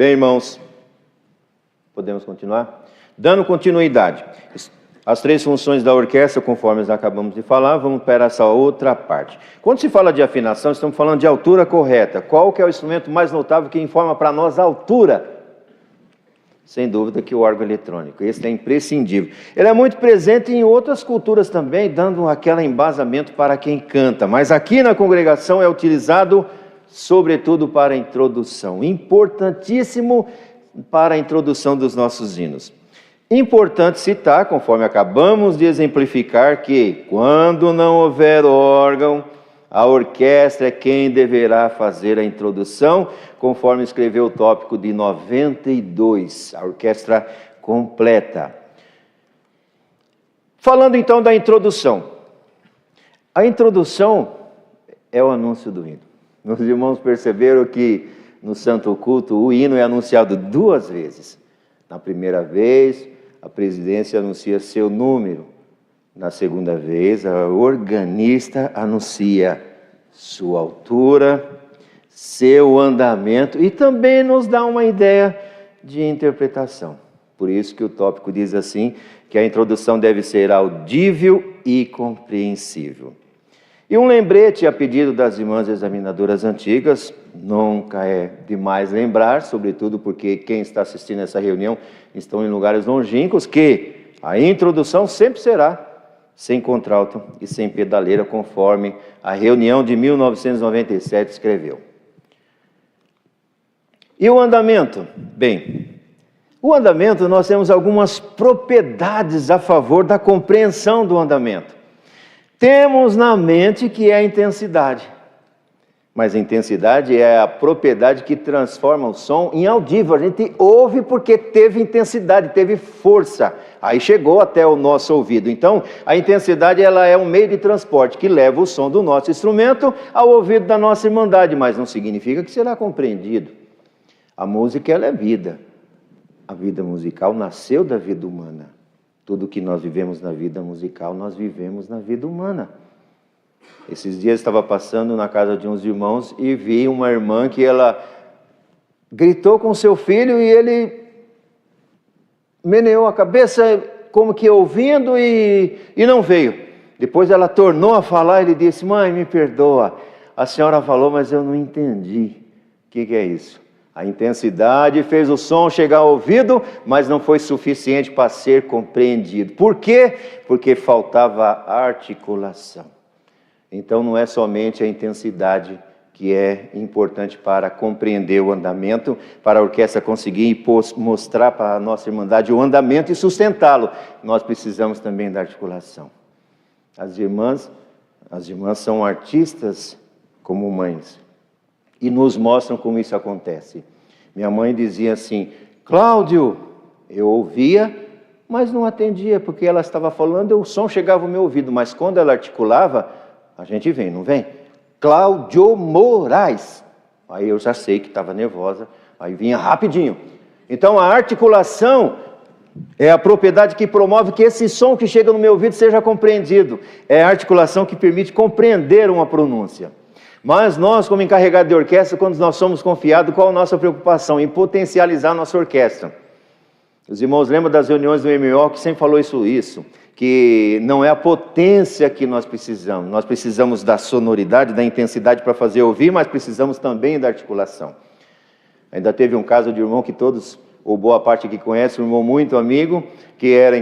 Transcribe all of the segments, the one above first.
Bem, irmãos, podemos continuar? Dando continuidade, as três funções da orquestra, conforme acabamos de falar, vamos para essa outra parte. Quando se fala de afinação, estamos falando de altura correta. Qual que é o instrumento mais notável que informa para nós a altura? Sem dúvida que o órgão eletrônico, esse é imprescindível. Ele é muito presente em outras culturas também, dando aquele embasamento para quem canta. Mas aqui na congregação é utilizado sobretudo para a introdução. Importantíssimo para a introdução dos nossos hinos. Importante citar, conforme acabamos de exemplificar, que quando não houver órgão, a orquestra é quem deverá fazer a introdução, conforme escreveu o tópico de 92, a orquestra completa. Falando então da introdução. A introdução é o anúncio do hino. Meus irmãos perceberam que no Santo Culto o hino é anunciado duas vezes. Na primeira vez, a presidência anuncia seu número. Na segunda vez, a organista anuncia sua altura, seu andamento e também nos dá uma ideia de interpretação. Por isso que o tópico diz assim, que a introdução deve ser audível e compreensível. E um lembrete a pedido das irmãs examinadoras antigas, nunca é demais lembrar, sobretudo porque quem está assistindo essa reunião estão em lugares longínquos, que a introdução sempre será sem contralto e sem pedaleira, conforme a reunião de 1997 escreveu. E o andamento? Bem, o andamento, nós temos algumas propriedades a favor da compreensão do andamento. Temos na mente que é a intensidade, mas a intensidade é a propriedade que transforma o som em audível. A gente ouve porque teve intensidade, teve força, aí chegou até o nosso ouvido. Então, a intensidade ela é um meio de transporte que leva o som do nosso instrumento ao ouvido da nossa irmandade, mas não significa que será compreendido. A música ela é vida, a vida musical nasceu da vida humana. Tudo que nós vivemos na vida musical, nós vivemos na vida humana. Esses dias estava passando na casa de uns irmãos e vi uma irmã que ela gritou com seu filho e ele meneou a cabeça como que ouvindo e não veio. Depois ela tornou a falar e ele disse, mãe, me perdoa, a senhora falou, mas eu não entendi. O que é isso? A intensidade fez o som chegar ao ouvido, mas não foi suficiente para ser compreendido. Por quê? Porque faltava articulação. Então não é somente a intensidade que é importante para compreender o andamento, para a orquestra conseguir mostrar para a nossa irmandade o andamento e sustentá-lo. Nós precisamos também da articulação. As irmãs são artistas como mães. E nos mostram como isso acontece. Minha mãe dizia assim, Cláudio, eu ouvia, mas não atendia, porque ela estava falando, o som chegava ao meu ouvido, mas quando ela articulava, a gente vem, não vem? Cláudio Moraes. Aí eu já sei que estava nervosa, aí vinha rapidinho. Então a articulação é a propriedade que promove que esse som que chega no meu ouvido seja compreendido. É a articulação que permite compreender uma pronúncia. Mas nós, como encarregados de orquestra, quando nós somos confiados, qual a nossa preocupação? Em potencializar a nossa orquestra. Os irmãos lembram das reuniões do MO que sempre falou isso, que não é a potência que nós precisamos da sonoridade, da intensidade para fazer ouvir, mas precisamos também da articulação. Ainda teve um caso de irmão que todos, ou boa parte que conhece, um irmão muito amigo, que era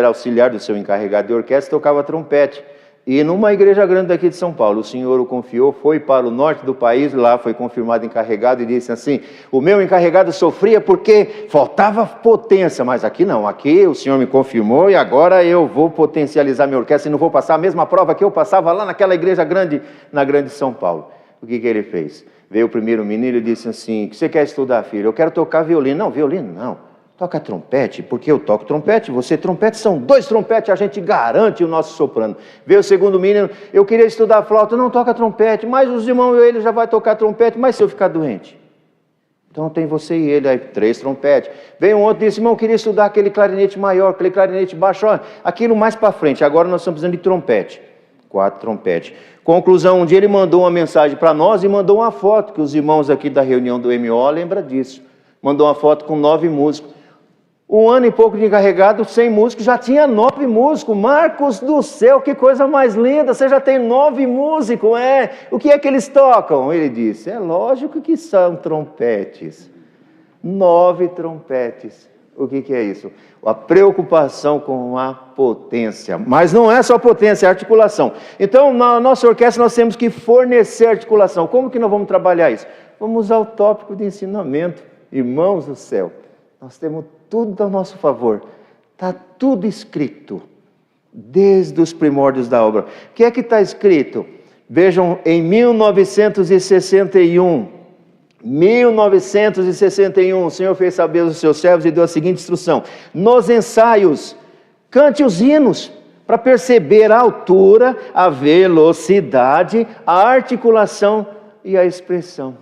auxiliar do seu encarregado de orquestra, tocava trompete. E numa igreja grande daqui de São Paulo, o Senhor o confiou, foi para o norte do país, lá foi confirmado encarregado e disse assim, o meu encarregado sofria porque faltava potência, mas aqui não, aqui o Senhor me confirmou e agora eu vou potencializar minha orquestra e não vou passar a mesma prova que eu passava lá naquela igreja grande, na grande São Paulo. O que ele fez? Veio o primeiro menino e disse assim, o que você quer estudar, filho? Eu quero tocar violino. Não, violino não. Toca trompete, porque eu toco trompete, você trompete, são 2 trompetes, a gente garante o nosso soprano. Veio o segundo menino, eu queria estudar flauta, não toca trompete, mas os irmãos e ele já vai tocar trompete, mas se eu ficar doente? Então tem você e ele, aí 3 trompetes. Veio um outro e disse, irmão, eu queria estudar aquele clarinete maior, aquele clarinete baixo, ó, aquilo mais para frente, agora nós estamos precisando de trompete. 4 trompetes. Conclusão, um dia ele mandou uma mensagem para nós e mandou uma foto, que os irmãos aqui da reunião do MO lembram disso. Mandou uma foto com 9 músicos. 1 ano e pouco de encarregado, 100 músicos, já tinha 9 músicos. Marcos do céu, que coisa mais linda, você já tem 9 músicos, O que é que eles tocam? Ele disse, é lógico que são trompetes. 9 trompetes. O que é isso? A preocupação com a potência. Mas não é só potência, é articulação. Então, na nossa orquestra, nós temos que fornecer articulação. Como que nós vamos trabalhar isso? Vamos usar o tópico de ensinamento. Irmãos do céu, nós temos tudo a nosso favor. Está tudo escrito, desde os primórdios da obra. O que é que está escrito? Vejam, em 1961, o Senhor fez saber aos seus servos e deu a seguinte instrução: nos ensaios, cante os hinos, para perceber a altura, a velocidade, a articulação e a expressão.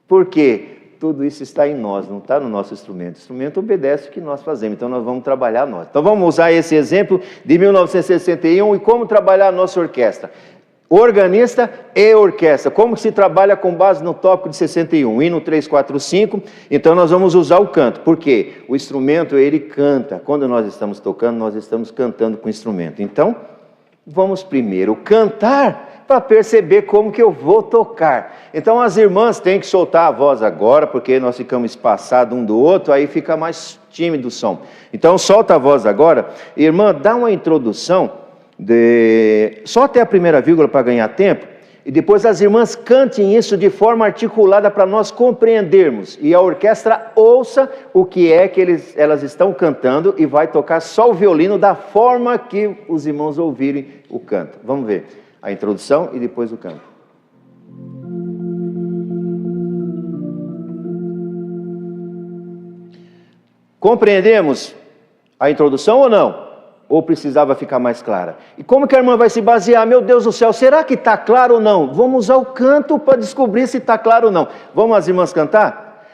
Por quê? Tudo isso está em nós, não está no nosso instrumento. O instrumento obedece o que nós fazemos, então nós vamos trabalhar nós. Então vamos usar esse exemplo de 1961 e como trabalhar a nossa orquestra. Organista e orquestra. Como se trabalha com base no tópico de 61, hino 345. Então nós vamos usar o canto. Por quê? O instrumento, ele canta. Quando nós estamos tocando, nós estamos cantando com o instrumento. Então, vamos primeiro cantar para perceber como que eu vou tocar. Então as irmãs têm que soltar a voz agora, porque nós ficamos espaçados um do outro, aí fica mais tímido o som. Então solta a voz agora. Irmã, dá uma introdução, só até a primeira vírgula para ganhar tempo, e depois as irmãs cantem isso de forma articulada para nós compreendermos. E a orquestra ouça o que é que elas estão cantando e vai tocar só o violino da forma que os irmãos ouvirem o canto. Vamos ver. A introdução e depois o canto. Compreendemos a introdução ou não? Ou precisava ficar mais clara? E como que a irmã vai se basear? Meu Deus do céu, será que está claro ou não? Vamos usar o canto para descobrir se está claro ou não. Vamos as irmãs cantar?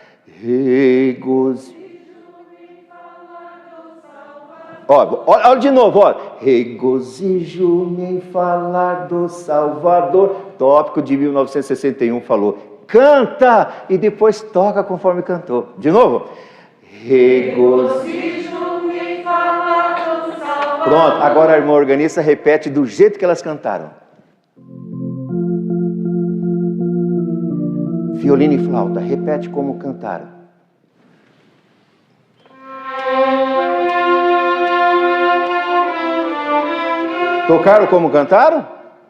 Olha de novo, regozijo-me em falar do Salvador. Tópico de 1961 falou. Canta e depois toca conforme cantou. De novo. Regozijo-me em falar do Salvador. Pronto, agora a irmã organista repete do jeito que elas cantaram. Violino e flauta, repete como cantaram. Tocaram como cantaram?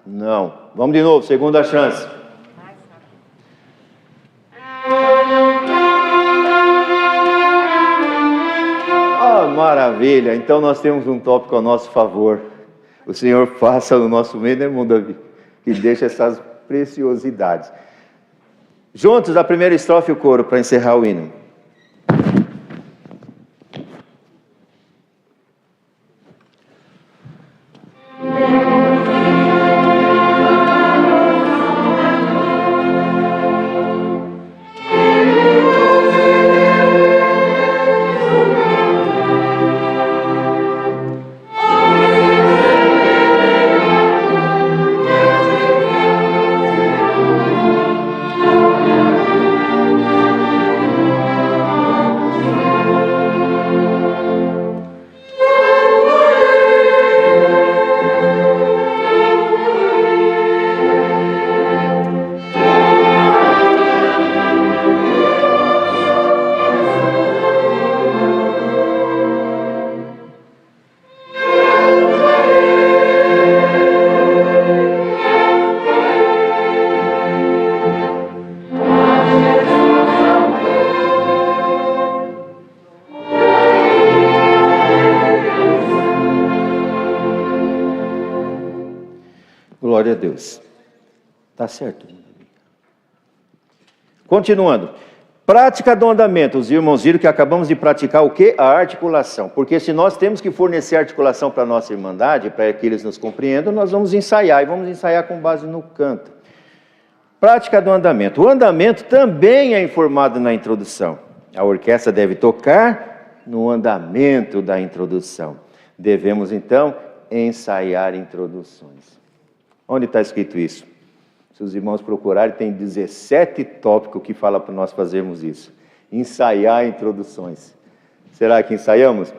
Não. Vamos de novo, segunda chance. Maravilha. Então nós temos um tópico a nosso favor. O Senhor faça no nosso meio, né, irmão Davi? Que deixa essas preciosidades. Juntos, a primeira estrofe e o coro para encerrar o hino. Glória a Deus. Tá certo. Continuando. Prática do andamento. Os irmãos viram que acabamos de praticar o quê? A articulação. Porque se nós temos que fornecer articulação para a nossa irmandade, para que eles nos compreendam, nós vamos ensaiar. E vamos ensaiar com base no canto. Prática do andamento. O andamento também é informado na introdução. A orquestra deve tocar no andamento da introdução. Devemos, então, ensaiar introduções. Onde está escrito isso? Se os irmãos procurarem, tem 17 tópicos que falam para nós fazermos isso. ensaiar introduções. Será que ensaiamos?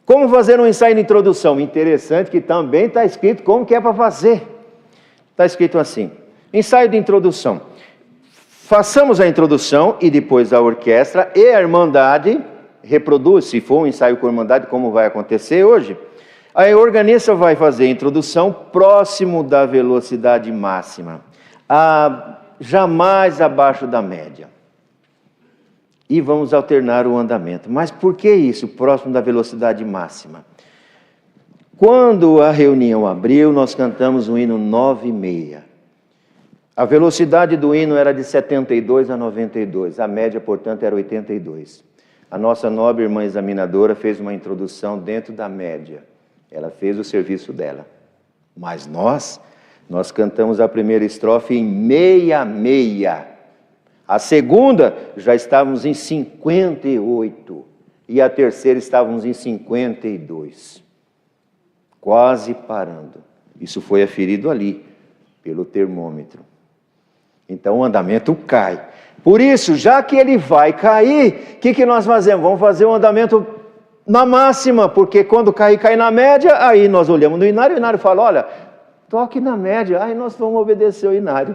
Como fazer um ensaio de introdução? Interessante que também está escrito como que é para fazer. Está escrito assim, ensaio de introdução. Façamos a introdução e depois a orquestra e a irmandade reproduz, se for um ensaio com a irmandade, como vai acontecer hoje. A organista vai fazer a introdução próximo da velocidade máxima, jamais abaixo da média. E vamos alternar o andamento. Mas por que isso, próximo da velocidade máxima? Quando a reunião abriu, nós cantamos o hino 9/6. A velocidade do hino era de 72 a 92, a média, portanto, era 82. A nossa nobre irmã examinadora fez uma introdução dentro da média. Ela fez o serviço dela. Mas nós cantamos a primeira estrofe em 6/6. A segunda, já estávamos em 58. E a terceira, estávamos em 52. Quase parando. Isso foi aferido ali, pelo termômetro. Então o andamento cai. Por isso, já que ele vai cair, o que nós fazemos? Vamos fazer um andamento na máxima, porque quando cai na média, aí nós olhamos no inário, o inário fala, olha, toque na média, aí nós vamos obedecer o inário.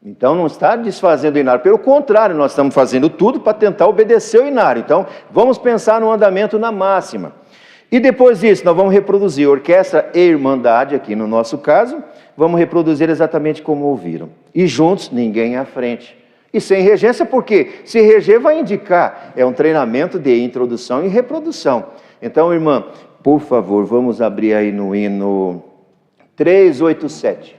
Então não está desfazendo o inário, pelo contrário, nós estamos fazendo tudo para tentar obedecer o inário. Então vamos pensar no andamento na máxima. E depois disso, nós vamos reproduzir orquestra e irmandade, aqui no nosso caso, vamos reproduzir exatamente como ouviram. E juntos, ninguém à frente. E sem regência, porque se reger vai indicar, é um treinamento de introdução e reprodução. Então, irmã, por favor, vamos abrir aí no hino 387.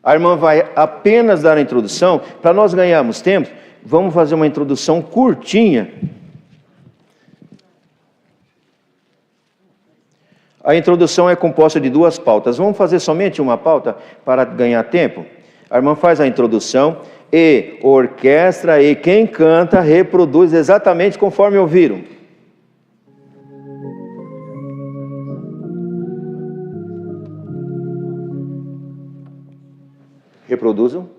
A irmã vai apenas dar a introdução, para nós ganharmos tempo, vamos fazer uma introdução curtinha. A introdução é composta de 2 pautas. Vamos fazer somente uma pauta para ganhar tempo? A irmã faz a introdução e orquestra e quem canta reproduz exatamente conforme ouviram. Reproduzam.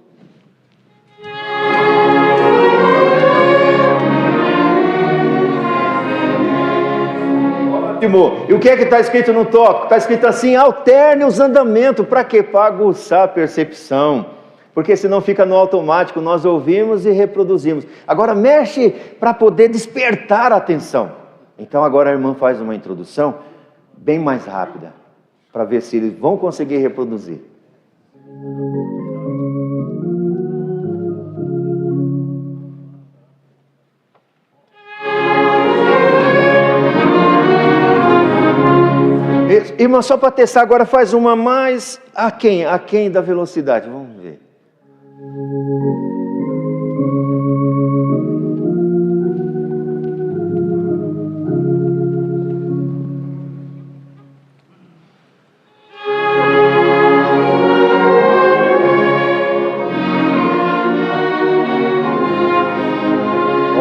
E o que é que está escrito no toque? Está escrito assim, alterne os andamentos. Para quê? Para aguçar a percepção. Porque senão fica no automático, nós ouvimos e reproduzimos. Agora mexe para poder despertar a atenção. Então agora a irmã faz uma introdução bem mais rápida, para ver se eles vão conseguir reproduzir. Irmã, só para testar, agora faz uma mais aquém da velocidade. Vamos ver.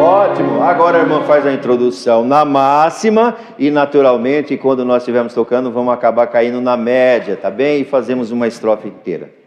Ótimo, agora a irmã faz a introdução na máxima e naturalmente quando nós estivermos tocando vamos acabar caindo na média, tá bem? E fazemos uma estrofe inteira.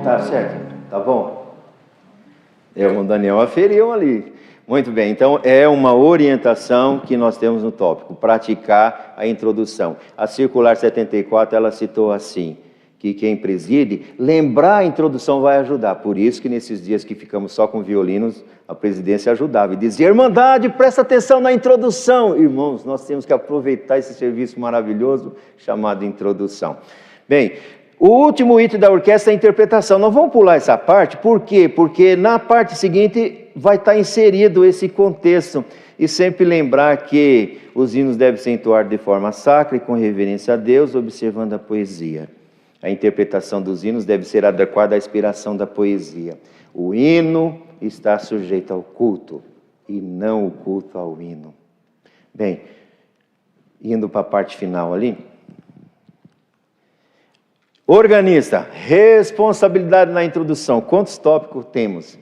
Tá certo? Tá bom? O Daniel aferiu ali. Muito bem, então é uma orientação que nós temos no tópico, praticar a introdução. A Circular 74, ela citou assim, que quem preside, lembrar a introdução vai ajudar. Por isso que nesses dias que ficamos só com violinos, a presidência ajudava e dizia, Irmandade, presta atenção na introdução. Irmãos, nós temos que aproveitar esse serviço maravilhoso chamado introdução. Bem, O último item da orquestra é a interpretação. Nós vamos pular essa parte, por quê? Porque na parte seguinte vai estar inserido esse contexto. E sempre lembrar que os hinos devem ser entoados de forma sacra e com reverência a Deus, observando a poesia. A interpretação dos hinos deve ser adequada à inspiração da poesia. O hino está sujeito ao culto e não o culto ao hino. Bem, indo para a parte final ali. Organista, responsabilidade na introdução. Quantos tópicos temos?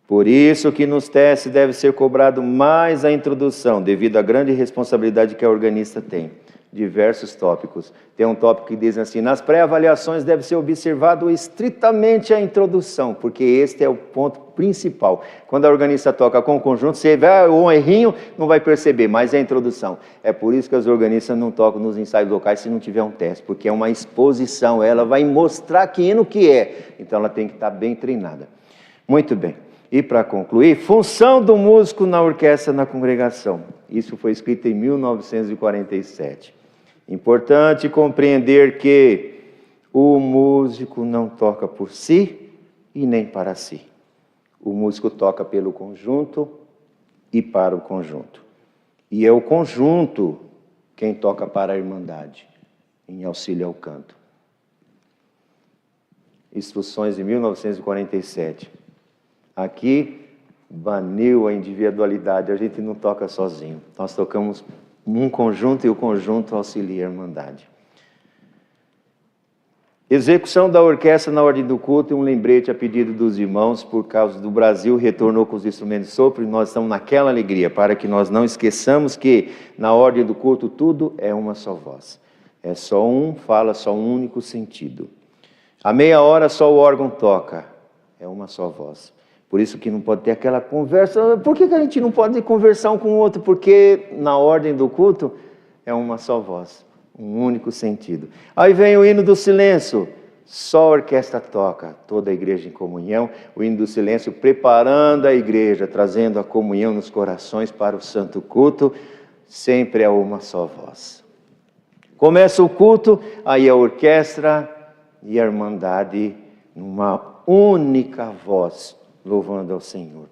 Por isso que nos testes deve ser cobrado mais a introdução, devido à grande responsabilidade que a organista tem. Diversos tópicos. Tem um tópico que diz assim: nas pré-avaliações deve ser observado estritamente a introdução, porque este é o ponto principal. Quando a organista toca com o conjunto, você vai um errinho, não vai perceber, mas é a introdução. É por isso que as organistas não tocam nos ensaios locais se não tiver um teste, porque é uma exposição, ela vai mostrar que hino que é. Então ela tem que estar bem treinada. Muito bem. E para concluir, função do músico na orquestra, na congregação. Isso foi escrito em 1947. Importante compreender que o músico não toca por si e nem para si. O músico toca pelo conjunto e para o conjunto. E é o conjunto quem toca para a irmandade, em auxílio ao canto. Instruções de 1947. Aqui, baniu a individualidade, a gente não toca sozinho. Nós tocamos um conjunto e o conjunto auxilia a irmandade. Execução da orquestra na ordem do culto e um lembrete a pedido dos irmãos, por causa do Brasil, retornou com os instrumentos de sopro e nós estamos naquela alegria, para que nós não esqueçamos que na ordem do culto tudo é uma só voz. É só um, fala só um único sentido. À meia hora só o órgão toca, é uma só voz. Por isso que não pode ter aquela conversa. Por que a gente não pode conversar um com o outro? Porque na ordem do culto é uma só voz, um único sentido. Aí vem o hino do silêncio. Só a orquestra toca, toda a igreja em comunhão. O hino do silêncio preparando a igreja, trazendo a comunhão nos corações para o santo culto. Sempre é uma só voz. Começa o culto, aí a orquestra e a irmandade numa única voz, louvando ao Senhor.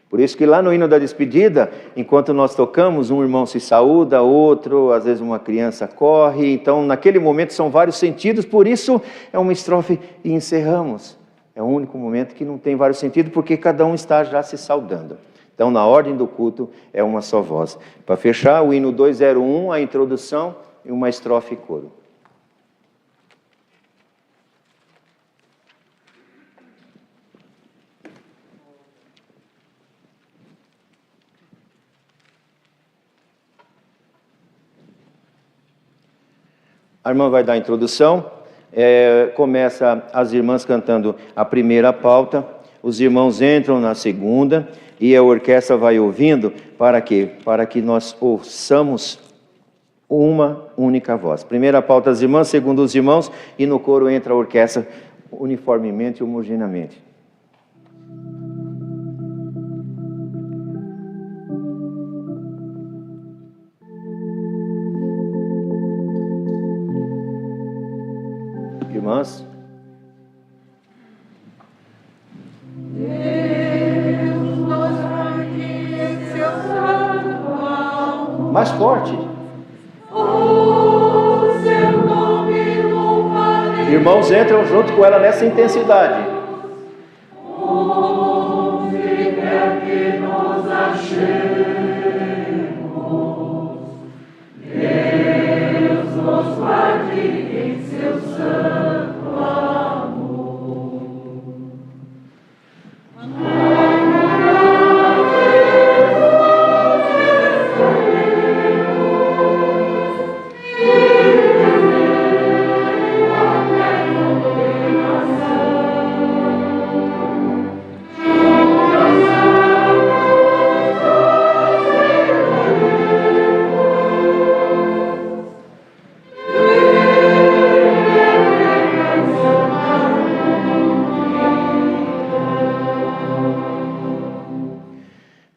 Por isso que lá no hino da despedida, enquanto nós tocamos, um irmão se saúda, outro, às vezes uma criança corre. Então, naquele momento são vários sentidos, por isso é uma estrofe e encerramos. É o único momento que não tem vários sentidos, porque cada um está já se saudando. Então, na ordem do culto, é uma só voz. Para fechar, o hino 201, a introdução e uma estrofe e coro. A irmã vai dar a introdução, começa as irmãs cantando a primeira pauta, os irmãos entram na segunda e a orquestra vai ouvindo, para quê? Para que nós ouçamos uma única voz. Primeira pauta as irmãs, segundo os irmãos, e no coro entra a orquestra uniformemente e homogeneamente. Irmãs. Mais forte. Irmãos entram junto com ela nessa intensidade. Onde quer que nos achemos, Deus nos guarde em seu santo amor.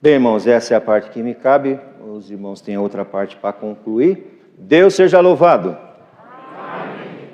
Bem, irmãos, essa é a parte que me cabe. Os irmãos têm outra parte para concluir. Deus seja louvado. Amém.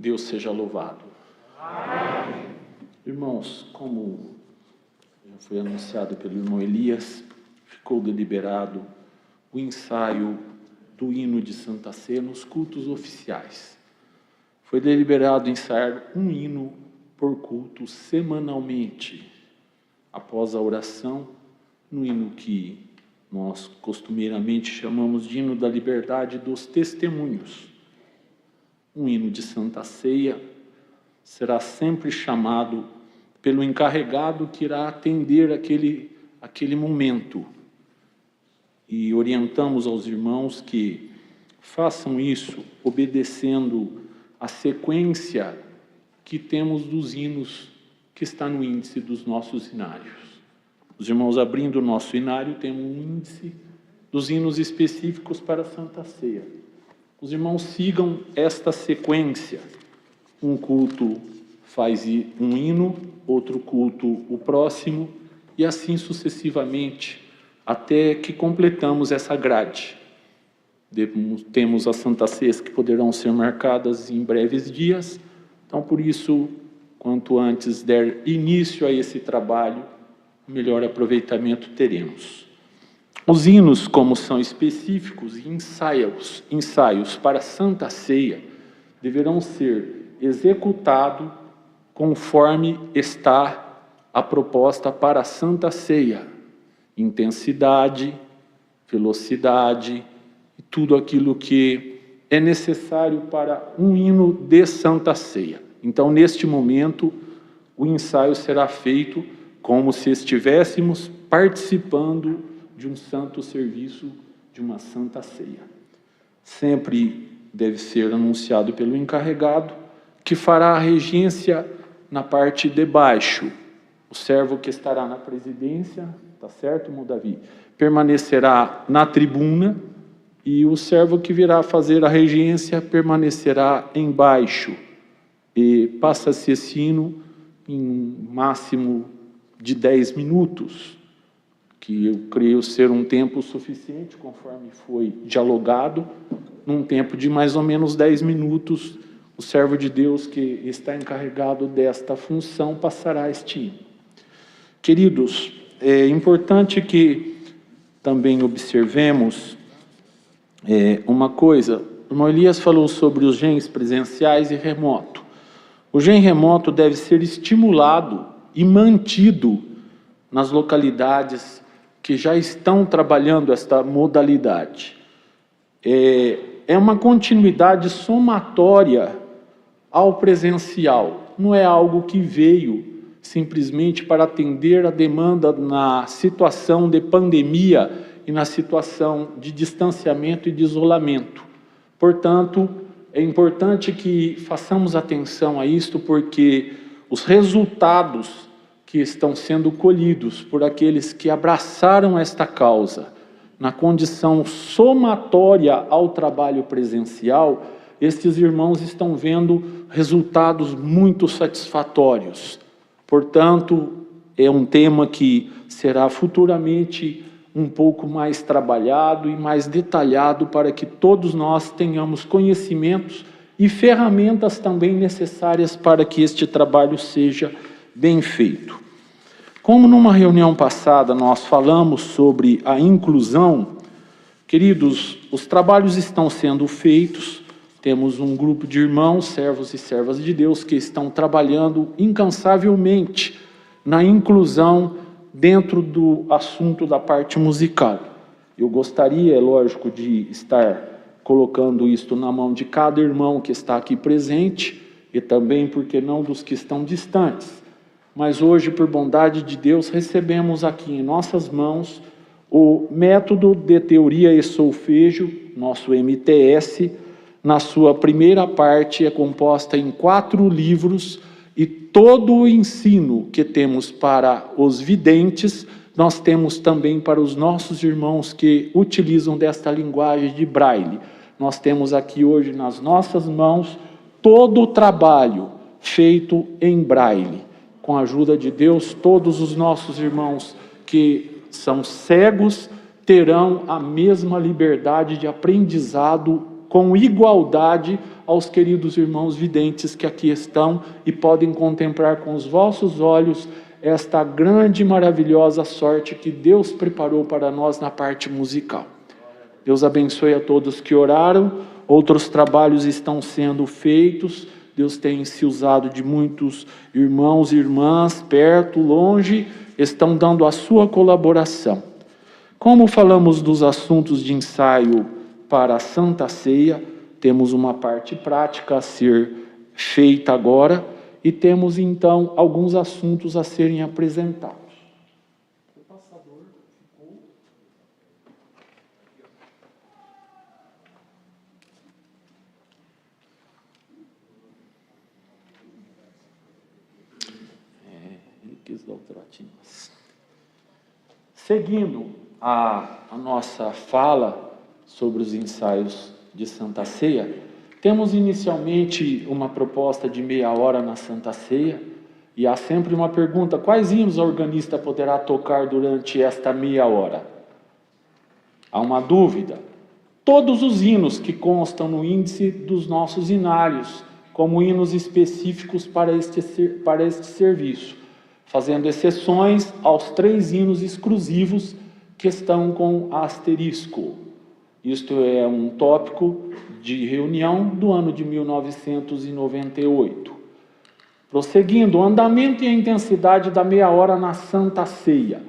Deus seja louvado. Amém. Irmãos, como já foi anunciado pelo irmão Elias, ficou deliberado o ensaio do hino de Santa Ceia nos cultos oficiais. Foi deliberado ensaiar um hino por culto semanalmente, após a oração, no hino que nós costumeiramente chamamos de hino da liberdade dos testemunhos. Um hino de Santa Ceia será sempre chamado pelo encarregado que irá atender aquele momento. E orientamos aos irmãos que façam isso obedecendo a sequência que temos dos hinos que está no índice dos nossos hinários. Os irmãos abrindo o nosso hinário, temos um índice dos hinos específicos para a Santa Ceia. Os irmãos sigam esta sequência. Um culto faz um hino, outro culto o próximo, e assim sucessivamente, até que completamos essa grade. Temos as Santas Ceias que poderão ser marcadas em breves dias, então por isso, quanto antes der início a esse trabalho, melhor aproveitamento teremos. Os hinos, como são específicos e ensaios para a Santa Ceia, deverão ser executados conforme está a proposta para a Santa Ceia. Intensidade, velocidade e tudo aquilo que é necessário para um hino de Santa Ceia. Então, neste momento, o ensaio será feito como se estivéssemos participando de um santo serviço, de uma Santa Ceia. Sempre deve ser anunciado pelo encarregado, que fará a regência na parte de baixo. O servo que estará na presidência, tá certo, irmão Davi? Permanecerá na tribuna, e o servo que virá fazer a regência permanecerá embaixo. E passa-se esse hino em um máximo de 10 minutos, que eu creio ser um tempo suficiente, conforme foi dialogado. Num tempo de mais ou menos 10 minutos, o servo de Deus que está encarregado desta função passará este hino. Queridos, é importante que também observemos uma coisa. O irmão Elias falou sobre os GEMs presenciais e remoto. O GEM remoto deve ser estimulado e mantido nas localidades que já estão trabalhando esta modalidade. É uma continuidade somatória ao presencial, não é algo que veio simplesmente para atender a demanda na situação de pandemia e na situação de distanciamento e de isolamento. Portanto, é importante que façamos atenção a isto, porque os resultados que estão sendo colhidos por aqueles que abraçaram esta causa, na condição somatória ao trabalho presencial, estes irmãos estão vendo resultados muito satisfatórios. Portanto, é um tema que será futuramente um pouco mais trabalhado e mais detalhado, para que todos nós tenhamos conhecimentos e ferramentas também necessárias para que este trabalho seja bem feito. Como numa reunião passada nós falamos sobre a inclusão, queridos, os trabalhos estão sendo feitos, temos um grupo de irmãos, servos e servas de Deus, que estão trabalhando incansavelmente na inclusão dentro do assunto da parte musical. Eu gostaria, é lógico, de estar colocando isto na mão de cada irmão que está aqui presente, e também, por que não, dos que estão distantes. Mas hoje, por bondade de Deus, recebemos aqui em nossas mãos o método de teoria e solfejo, nosso MTS. Na sua primeira parte é composta em 4 livros, e todo o ensino que temos para os videntes, nós temos também para os nossos irmãos que utilizam desta linguagem de braille. Nós temos aqui hoje nas nossas mãos todo o trabalho feito em braille. Com a ajuda de Deus, todos os nossos irmãos que são cegos terão a mesma liberdade de aprendizado com igualdade aos queridos irmãos videntes que aqui estão e podem contemplar com os vossos olhos esta grande e maravilhosa sorte que Deus preparou para nós na parte musical. Deus abençoe a todos que oraram, outros trabalhos estão sendo feitos, Deus tem se usado de muitos irmãos e irmãs, perto, longe, estão dando a sua colaboração. Como falamos dos assuntos de ensaio para a Santa Ceia, temos uma parte prática a ser feita agora e temos então alguns assuntos a serem apresentados. O passador ficou. Ele quis dar o tratinho. Seguindo a nossa fala sobre os ensaios de Santa Ceia, temos inicialmente uma proposta de meia hora na Santa Ceia, e há sempre uma pergunta: quais hinos a organista poderá tocar durante esta meia hora? Há uma dúvida. Todos os hinos que constam no índice dos nossos inários, como hinos específicos para este serviço, fazendo exceções aos 3 hinos exclusivos que estão com asterisco. Isto é um tópico de reunião do ano de 1998. Prosseguindo, o andamento e a intensidade da meia hora na Santa Ceia.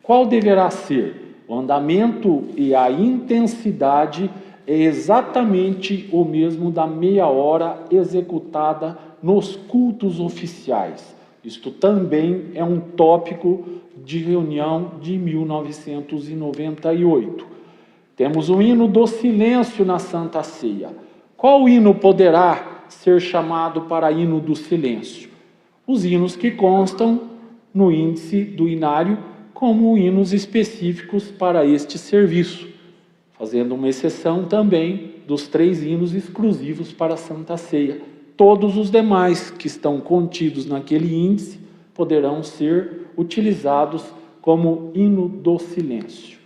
Qual deverá ser? O andamento e a intensidade é exatamente o mesmo da meia hora executada nos cultos oficiais. Isto também é um tópico de reunião de 1998. Temos o hino do silêncio na Santa Ceia. Qual hino poderá ser chamado para hino do silêncio? Os hinos que constam no índice do inário como hinos específicos para este serviço, fazendo uma exceção também dos 3 hinos exclusivos para a Santa Ceia. Todos os demais que estão contidos naquele índice poderão ser utilizados como hino do silêncio.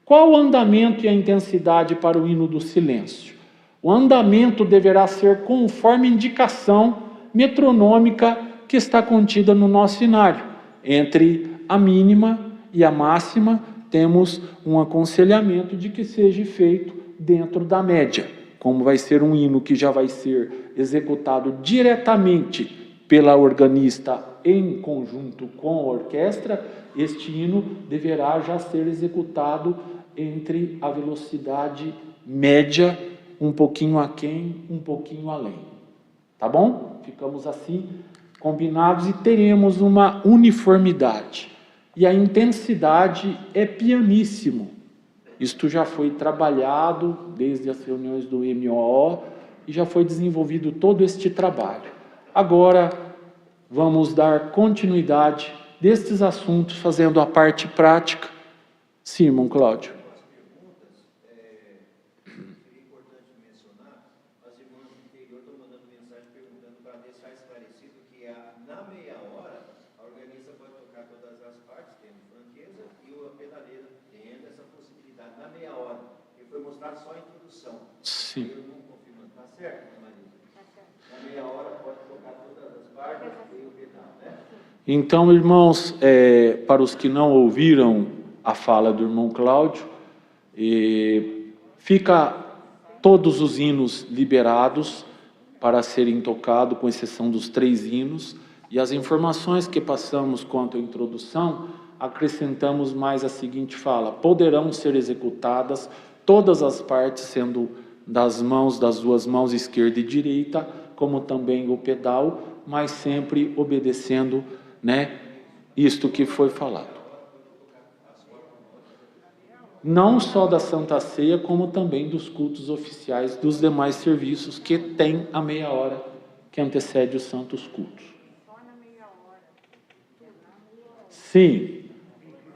Qual o andamento e a intensidade para o hino do silêncio? O andamento deverá ser conforme indicação metronômica que está contida no nosso inário. Entre a mínima e a máxima, temos um aconselhamento de que seja feito dentro da média. Como vai ser um hino que já vai ser executado diretamente pela organista em conjunto com a orquestra, este hino deverá já ser executado entre a velocidade média, um pouquinho aquém, um pouquinho além. Tá bom? Ficamos assim combinados e teremos uma uniformidade. E a intensidade é pianíssimo. Isto já foi trabalhado desde as reuniões do MOO e já foi desenvolvido todo este trabalho. Agora vamos dar continuidade destes assuntos, fazendo a parte prática. Sim, irmão Cláudio. Só a introdução. Sim. Eu não confirmo, está certo, Marisa? Na meia hora pode tocar todas as partes e o pedal, né? Então, irmãos, para os que não ouviram a fala do irmão Cláudio, fica todos os hinos liberados para serem tocados, com exceção dos 3 hinos, e as informações que passamos quanto à introdução, acrescentamos mais a seguinte fala: poderão ser executadas todas as partes, sendo das 2 mãos esquerda e direita, como também o pedal, mas sempre obedecendo, isto que foi falado. Não só da Santa Ceia, como também dos cultos oficiais, dos demais serviços que tem a meia hora que antecede os santos cultos. Sim.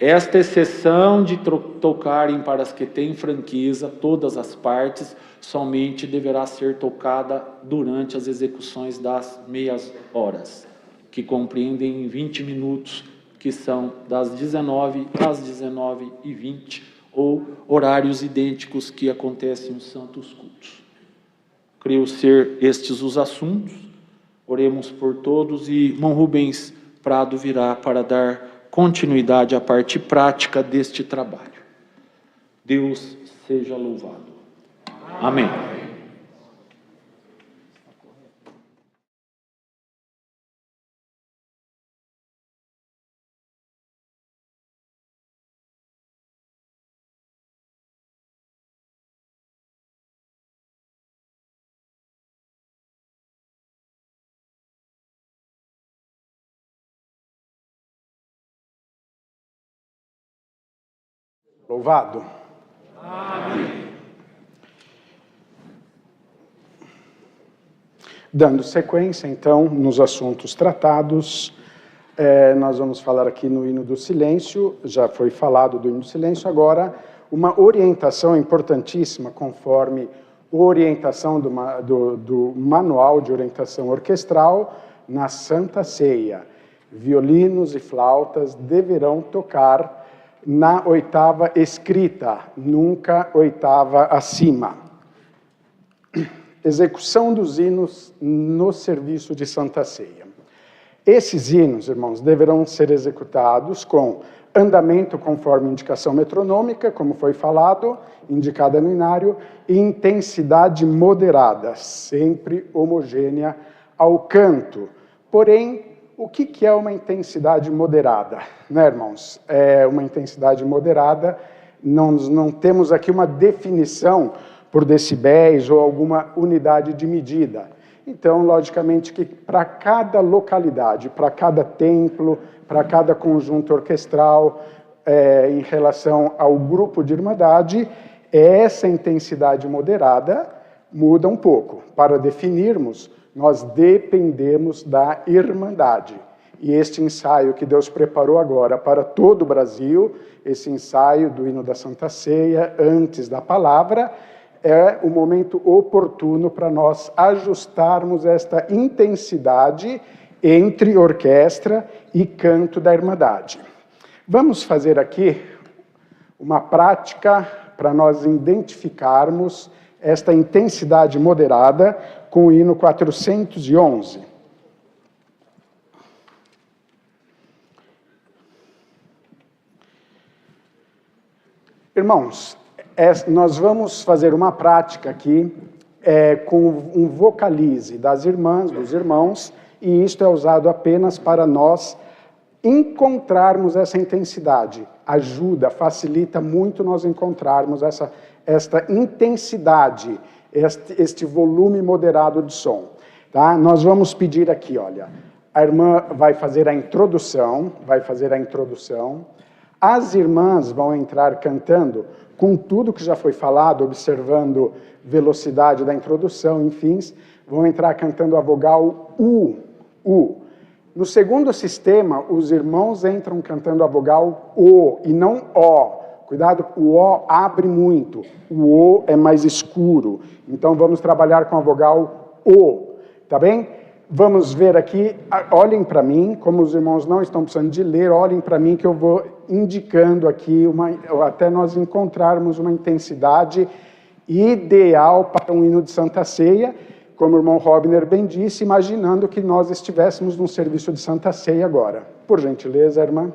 Esta exceção de tocarem para as que têm franqueza todas as partes, somente deverá ser tocada durante as execuções das meias horas, que compreendem 20 minutos, que são das 19 às 19h20, ou horários idênticos que acontecem nos santos cultos. Creio ser estes os assuntos. Oremos por todos e irmão Rubens Prado virá para dar continuidade à parte prática deste trabalho. Deus seja louvado. Amém. Louvado. Amém. Dando sequência, então, nos assuntos tratados, nós vamos falar aqui no hino do silêncio, já foi falado do hino do silêncio, agora uma orientação importantíssima, conforme orientação do Manual de Orientação Orquestral na Santa Ceia. Violinos e flautas deverão tocar na oitava escrita, nunca oitava acima. Execução dos hinos no serviço de Santa Ceia. Esses hinos, irmãos, deverão ser executados com andamento conforme indicação metronômica, como foi falado, indicada no inário, e intensidade moderada, sempre homogênea ao canto. Porém, o que é uma intensidade moderada, né, irmãos? É uma intensidade moderada, não temos aqui uma definição por decibéis ou alguma unidade de medida. Então, logicamente, que para cada localidade, para cada templo, para cada conjunto orquestral, em relação ao grupo de irmandade, essa intensidade moderada muda um pouco. Para definirmos, nós dependemos da irmandade. E este ensaio que Deus preparou agora para todo o Brasil, esse ensaio do hino da Santa Ceia, antes da palavra, é o momento oportuno para nós ajustarmos esta intensidade entre orquestra e canto da irmandade. Vamos fazer aqui uma prática para nós identificarmos esta intensidade moderada com o hino 411. Irmãos, nós vamos fazer uma prática aqui com um vocalize das irmãs, dos irmãos, e isto é usado apenas para nós encontrarmos essa intensidade. Ajuda, facilita muito nós encontrarmos esta intensidade, este volume moderado de som. Tá? Nós vamos pedir aqui, olha, a irmã vai fazer a introdução, as irmãs vão entrar cantando com tudo que já foi falado, observando velocidade da introdução, enfim, vão entrar cantando a vogal U. No segundo sistema, os irmãos entram cantando a vogal O e não O. Cuidado, o O abre muito, o O é mais escuro. Então, vamos trabalhar com a vogal O, tá bem? Vamos ver aqui, olhem para mim, como os irmãos não estão precisando de ler, olhem para mim que eu vou indicando aqui, até nós encontrarmos uma intensidade ideal para um hino de Santa Ceia, como o irmão Robner bem disse, imaginando que nós estivéssemos num serviço de Santa Ceia agora. Por gentileza, irmã.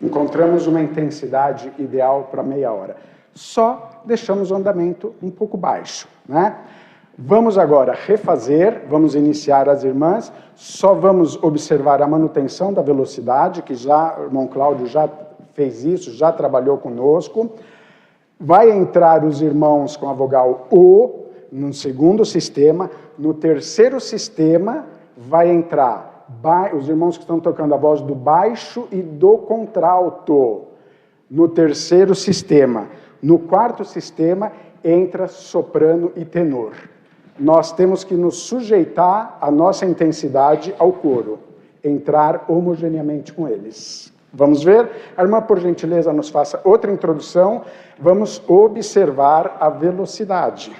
Encontramos uma intensidade ideal para meia hora. Só deixamos o andamento um pouco baixo, né? Vamos agora refazer, vamos iniciar as irmãs, só vamos observar a manutenção da velocidade, que já o irmão Cláudio já fez isso, já trabalhou conosco. Vai entrar os irmãos com a vogal O, no segundo sistema. No terceiro sistema vai entrar os irmãos que estão tocando a voz do baixo e do contralto. No terceiro sistema. No quarto sistema entra soprano e tenor. Nós temos que nos sujeitar a nossa intensidade ao coro, entrar homogeneamente com eles. Vamos ver? A irmã, por gentileza, nos faça outra introdução. Vamos observar a velocidade.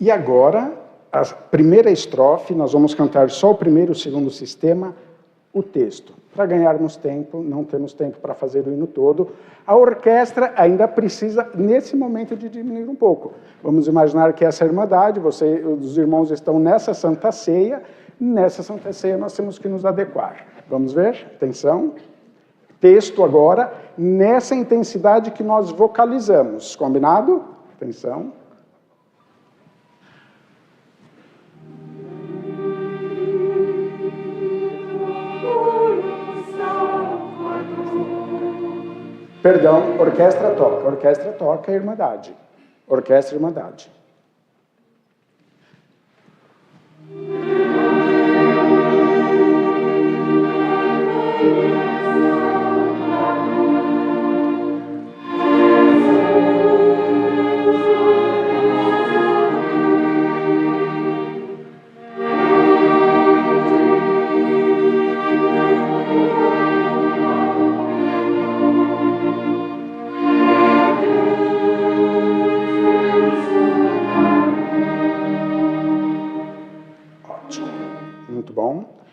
E agora, a primeira estrofe, nós vamos cantar só o primeiro e o segundo sistema, o texto. Para ganharmos tempo, não temos tempo para fazer o hino todo. A orquestra ainda precisa, nesse momento, de diminuir um pouco. Vamos imaginar que essa irmandade, os irmãos estão nessa Santa Ceia. Nessa Santa Ceia nós temos que nos adequar. Vamos ver? Atenção. Texto agora, nessa intensidade que nós vocalizamos. Combinado? Atenção. Perdão, orquestra toca, irmandade. Orquestra, irmandade.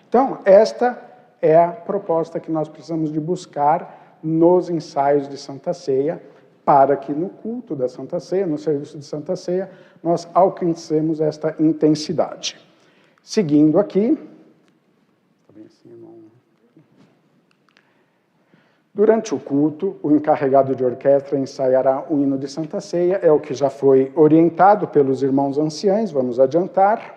Então, esta é a proposta que nós precisamos de buscar nos ensaios de Santa Ceia, para que no culto da Santa Ceia, no serviço de Santa Ceia, nós alcancemos esta intensidade. Seguindo aqui, durante o culto, o encarregado de orquestra ensaiará o hino de Santa Ceia, é o que já foi orientado pelos irmãos anciães, vamos adiantar.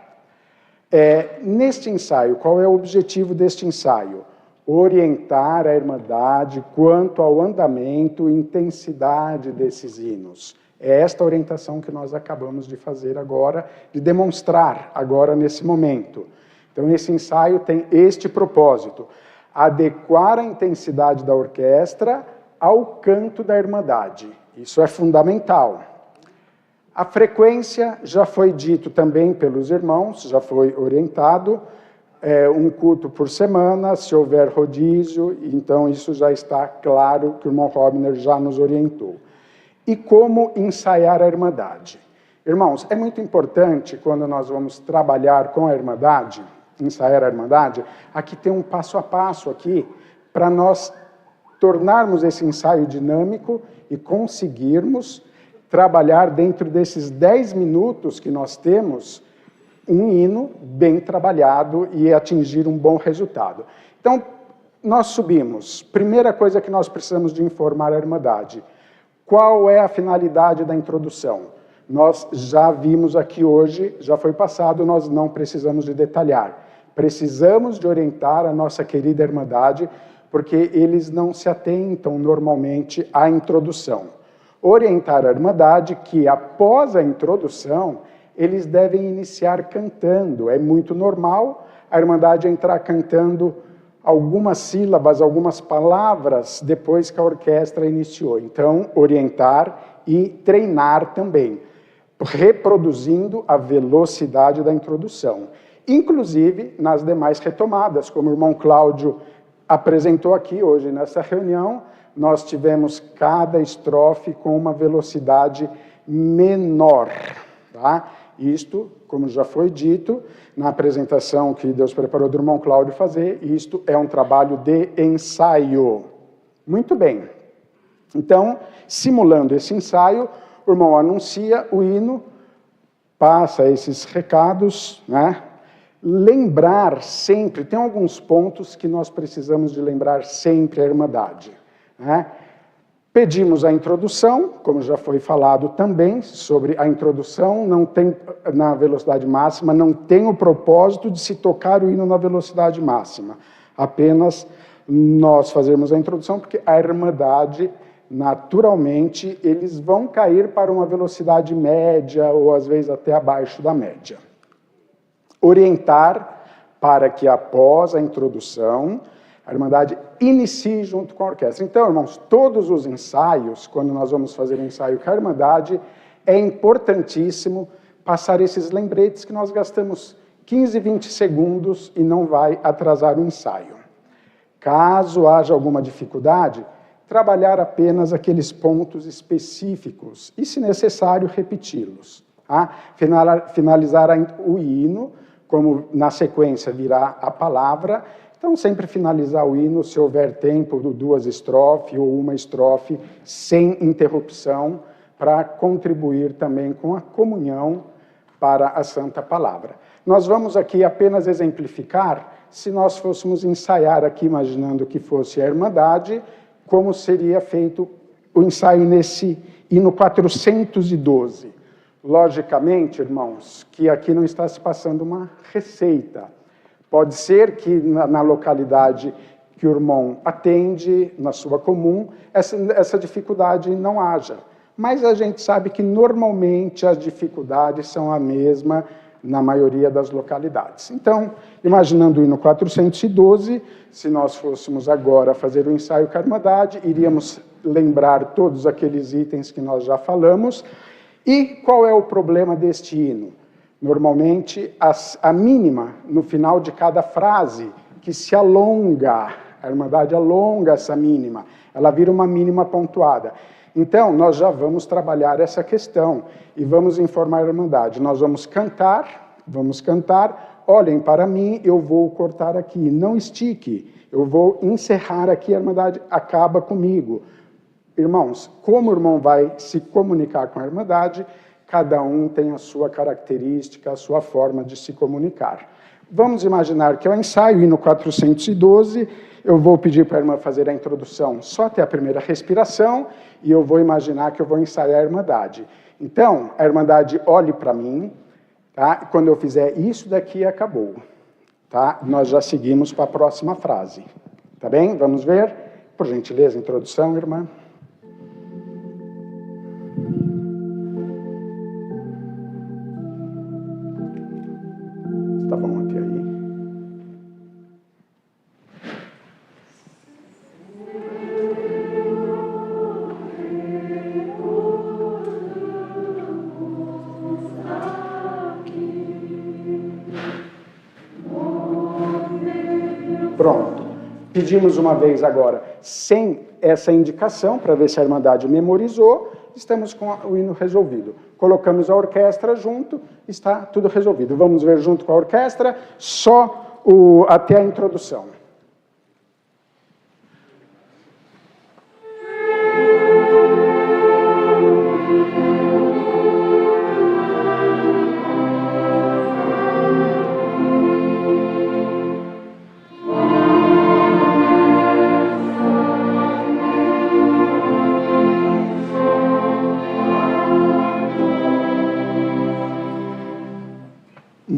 Neste ensaio, qual é o objetivo deste ensaio? Orientar a irmandade quanto ao andamento e intensidade desses hinos. É esta orientação que nós acabamos de fazer agora, de demonstrar agora nesse momento. Então, esse ensaio tem este propósito: adequar a intensidade da orquestra ao canto da irmandade. Isso é fundamental. A frequência já foi dito também pelos irmãos, já foi orientado, um culto por semana, se houver rodízio, então isso já está claro que o irmão Robner já nos orientou. E como ensaiar a irmandade? Irmãos, é muito importante quando nós vamos trabalhar com a irmandade, ensaiar a irmandade, aqui tem um passo a passo aqui, para nós tornarmos esse ensaio dinâmico e conseguirmos trabalhar dentro desses 10 minutos que nós temos, um hino bem trabalhado e atingir um bom resultado. Então, nós subimos. Primeira coisa que nós precisamos de informar a irmandade. Qual é a finalidade da introdução? nós já vimos aqui hoje, já foi passado, nós não precisamos de detalhar. Precisamos de orientar a nossa querida Irmandade, porque eles não se atentam normalmente à introdução. Orientar a Irmandade que, após a introdução, eles devem iniciar cantando. É muito normal a Irmandade entrar cantando algumas sílabas, algumas palavras, depois que a orquestra iniciou. Então, orientar e treinar também, reproduzindo a velocidade da introdução. Inclusive, nas demais retomadas, como o irmão Cláudio apresentou aqui hoje nessa reunião, nós tivemos cada estrofe com uma velocidade menor, tá? Isto, como já foi dito, na apresentação que Deus preparou do irmão Cláudio fazer, isto é um trabalho de ensaio. Muito bem. Então, simulando esse ensaio, o irmão anuncia o hino, passa esses recados, né? Lembrar sempre, tem alguns pontos que nós precisamos de lembrar sempre a Irmandade, né? Pedimos a introdução, como já foi falado também, sobre a introdução, não tem, na velocidade máxima, não tem o propósito de se tocar o hino na velocidade máxima. Apenas nós fazemos a introdução, porque a Irmandade, naturalmente, eles vão cair para uma velocidade média, ou às vezes até abaixo da média. Orientar para que, após a introdução, a Irmandade inicie junto com a orquestra. Então, irmãos, todos os ensaios, quando nós vamos fazer um ensaio com a Irmandade, é importantíssimo passar esses lembretes que nós gastamos 15, 20 segundos e não vai atrasar o ensaio. Caso haja alguma dificuldade, trabalhar apenas aqueles pontos específicos e, se necessário, repeti-los. Tá? Finalizar o hino, como na sequência virá a palavra. Então, sempre finalizar o hino, se houver tempo, de 2 estrofes ou uma estrofe, sem interrupção, para contribuir também com a comunhão para a Santa Palavra. Nós vamos aqui apenas exemplificar, se nós fôssemos ensaiar aqui, imaginando que fosse a Irmandade, como seria feito o ensaio nesse hino 412. Logicamente, irmãos, que aqui não está se passando uma receita. Pode ser que na localidade que o irmão atende, na sua comum, essa dificuldade não haja. Mas a gente sabe que normalmente as dificuldades são a mesma na maioria das localidades. Então, imaginando o hino 412, se nós fôssemos agora fazer o ensaio com a Irmandade, iríamos lembrar todos aqueles itens que nós já falamos. E qual é o problema deste hino? Normalmente, a mínima, no final de cada frase, que se alonga, a Irmandade alonga essa mínima, ela vira uma mínima pontuada. Então, nós já vamos trabalhar essa questão e vamos informar a Irmandade. Nós vamos cantar, olhem para mim, eu vou cortar aqui, não estique, eu vou encerrar aqui, a Irmandade acaba comigo. Irmãos, como o irmão vai se comunicar com a Irmandade, cada um tem a sua característica, a sua forma de se comunicar. Vamos imaginar que é o ensaio, hino 412, eu vou pedir para a irmã fazer a introdução só até a primeira respiração, e eu vou imaginar que eu vou ensaiar a Irmandade. Então, a Irmandade olhe para mim, tá? Quando eu fizer isso daqui, acabou. Tá? Nós já seguimos para a próxima frase. Tá bem? Vamos ver? Por gentileza, introdução, irmã. Tá bom até aí? Pronto. Pedimos uma vez agora, sem essa indicação, para ver se a Irmandade memorizou, estamos com o hino resolvido. Colocamos a orquestra junto, está tudo resolvido. Vamos ver junto com a orquestra, só até a introdução.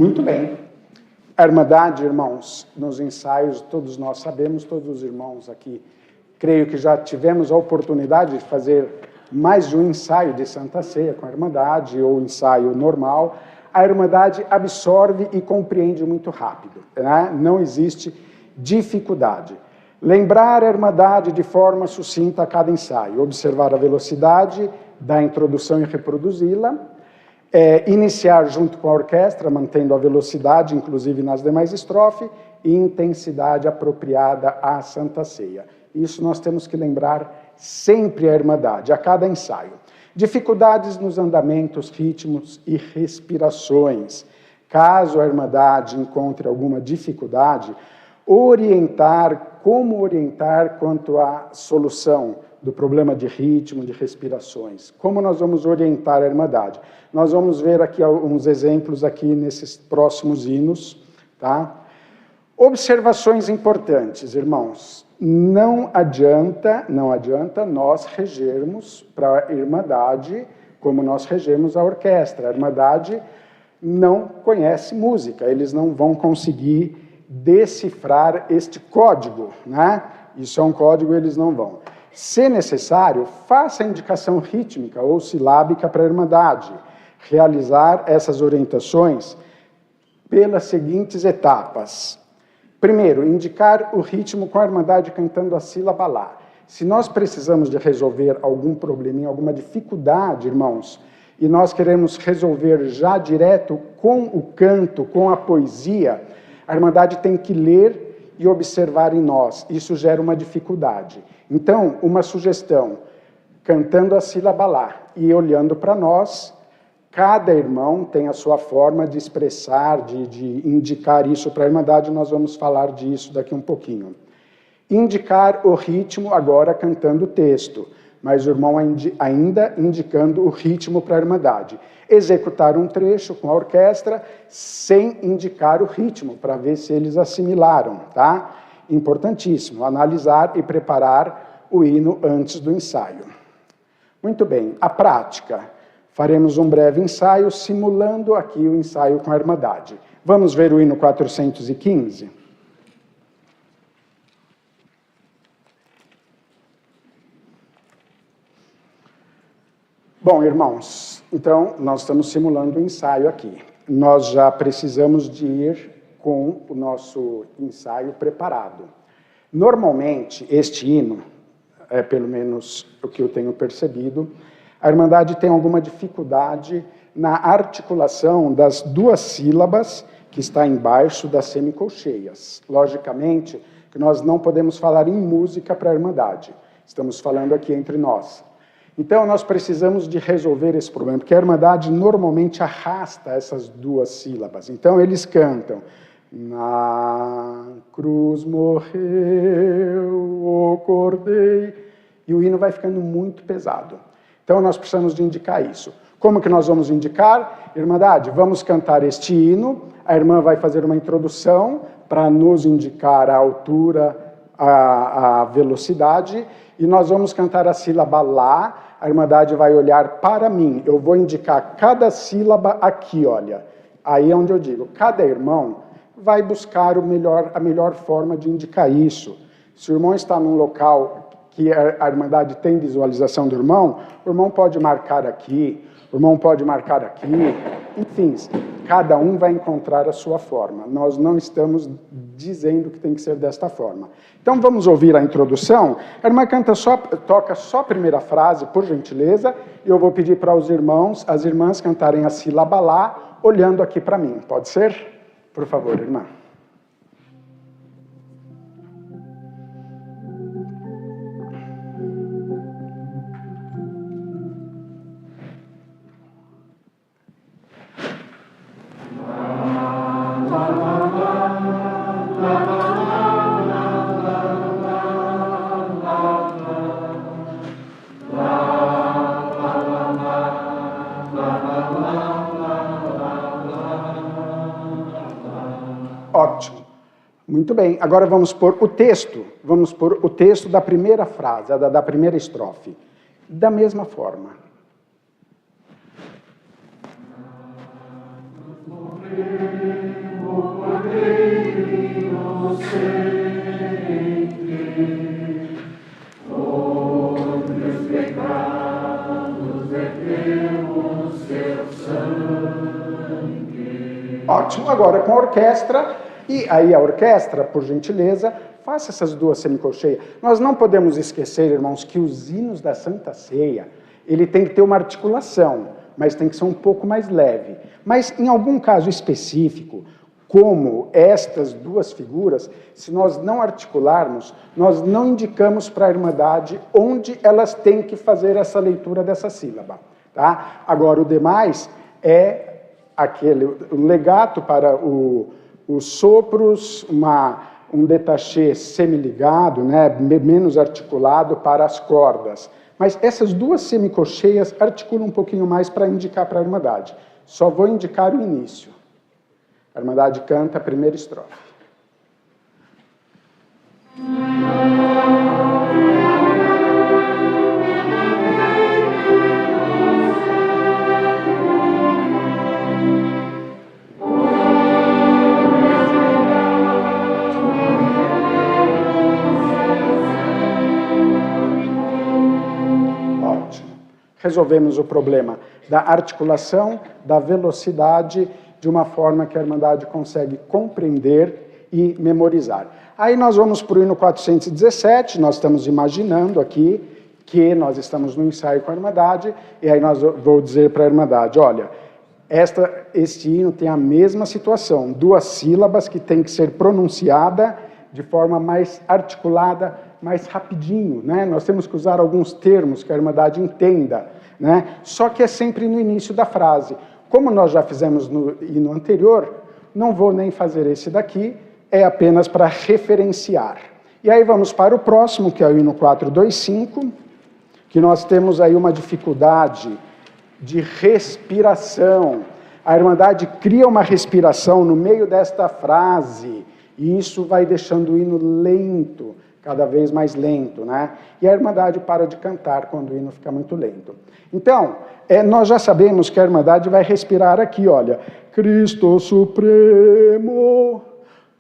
Muito bem. A Irmandade, irmãos, nos ensaios, todos nós sabemos, todos os irmãos aqui, creio que já tivemos a oportunidade de fazer mais de um ensaio de Santa Ceia com a Irmandade, ou ensaio normal. A Irmandade absorve e compreende muito rápido, né? Não existe dificuldade. Lembrar a Irmandade de forma sucinta a cada ensaio, observar a velocidade da introdução e reproduzi-la, iniciar junto com a orquestra, mantendo a velocidade, inclusive nas demais estrofes, e intensidade apropriada à Santa Ceia. Isso nós temos que lembrar sempre a Irmandade, a cada ensaio. Dificuldades nos andamentos, ritmos e respirações. Caso a Irmandade encontre alguma dificuldade, como orientar quanto à solução do problema de ritmo, de respirações. Como nós vamos orientar a Irmandade? Nós vamos ver aqui uns exemplos aqui nesses próximos hinos, tá? Observações importantes, irmãos. Não adianta nós regermos para a Irmandade como nós regemos a orquestra. A Irmandade não conhece música, eles não vão conseguir decifrar este código, né? Isso é um código, eles não vão. Se necessário, faça a indicação rítmica ou silábica para a Irmandade. Realizar essas orientações pelas seguintes etapas. Primeiro, indicar o ritmo com a Irmandade cantando a sílaba Lá. Se nós precisamos de resolver algum probleminha, alguma dificuldade, irmãos, e nós queremos resolver já direto com o canto, com a poesia, a Irmandade tem que ler e observar em nós. Isso gera uma dificuldade. Então, uma sugestão, cantando a sílaba Lá e olhando para nós, cada irmão tem a sua forma de expressar, de indicar isso para a Irmandade, nós vamos falar disso daqui um pouquinho. Indicar o ritmo agora cantando o texto, mas o irmão ainda indicando o ritmo para a Irmandade. Executar um trecho com a orquestra sem indicar o ritmo, para ver se eles assimilaram, tá? Importantíssimo, analisar e preparar o hino antes do ensaio. Muito bem, a prática. Faremos um breve ensaio, simulando aqui o ensaio com a Irmandade. Vamos ver o hino 415? Bom, irmãos, então, nós estamos simulando o ensaio aqui. Nós já precisamos de ir com o nosso ensaio preparado. Normalmente, este hino, pelo menos o que eu tenho percebido, a Irmandade tem alguma dificuldade na articulação das duas sílabas que está embaixo das semicolcheias. Logicamente, que nós não podemos falar em música para a Irmandade. Estamos falando aqui entre nós. Então, nós precisamos de resolver esse problema, porque a Irmandade normalmente arrasta essas duas sílabas. Então, eles cantam: na cruz morreu o Cordeiro, e o hino vai ficando muito pesado. Então, nós precisamos de indicar isso. Como que nós vamos indicar? Irmandade, vamos cantar este hino, a irmã vai fazer uma introdução para nos indicar a altura, a velocidade, e nós vamos cantar a sílaba Lá, a Irmandade vai olhar para mim, eu vou indicar cada sílaba aqui, olha. Aí é onde eu digo, cada irmão vai buscar a melhor forma de indicar isso. Se o irmão está num local que a Irmandade tem visualização do irmão, o irmão pode marcar aqui, o irmão pode marcar aqui, enfim, cada um vai encontrar a sua forma. Nós não estamos dizendo que tem que ser desta forma. Então vamos ouvir a introdução. A irmã toca só a primeira frase, por gentileza, e eu vou pedir para os irmãos, as irmãs cantarem a sílaba Lá, olhando aqui para mim. Pode ser? Por favor, irmã. Ótimo. Muito bem. Agora vamos pôr o texto. Vamos pôr o texto da primeira frase, da primeira estrofe. Da mesma forma. Ótimo, agora com a orquestra, e aí a orquestra, por gentileza, faça essas duas semicolcheias. Nós não podemos esquecer, irmãos, que os hinos da Santa Ceia, ele tem que ter uma articulação, mas tem que ser um pouco mais leve. Mas em algum caso específico, como estas duas figuras, se nós não articularmos, nós não indicamos para a Irmandade onde elas têm que fazer essa leitura dessa sílaba. Tá? Agora, o demais é o legato para os sopros, um detachê semiligado, né, menos articulado para as cordas. Mas essas duas semicolcheias articulam um pouquinho mais para indicar para a Irmandade. Só vou indicar o início. A Irmandade canta a primeira estrofe. Resolvemos o problema da articulação, da velocidade, de uma forma que a Irmandade consegue compreender e memorizar. Aí nós vamos para o hino 417, nós estamos imaginando aqui que nós estamos no ensaio com a Irmandade, e aí vou dizer para a Irmandade, olha, este hino tem a mesma situação, duas sílabas que tem que ser pronunciada de forma mais articulada, mais rapidinho, né? Nós temos que usar alguns termos que a Irmandade entenda, né? Só que é sempre no início da frase. Como nós já fizemos no hino anterior, não vou nem fazer esse daqui, é apenas para referenciar. E aí vamos para o próximo, que é o hino 425, que nós temos aí uma dificuldade de respiração. A Irmandade cria uma respiração no meio desta frase, e isso vai deixando o hino lento, cada vez mais lento, né? E a Irmandade para de cantar quando o hino fica muito lento. Então, nós já sabemos que a Irmandade vai respirar aqui, olha. Cristo Supremo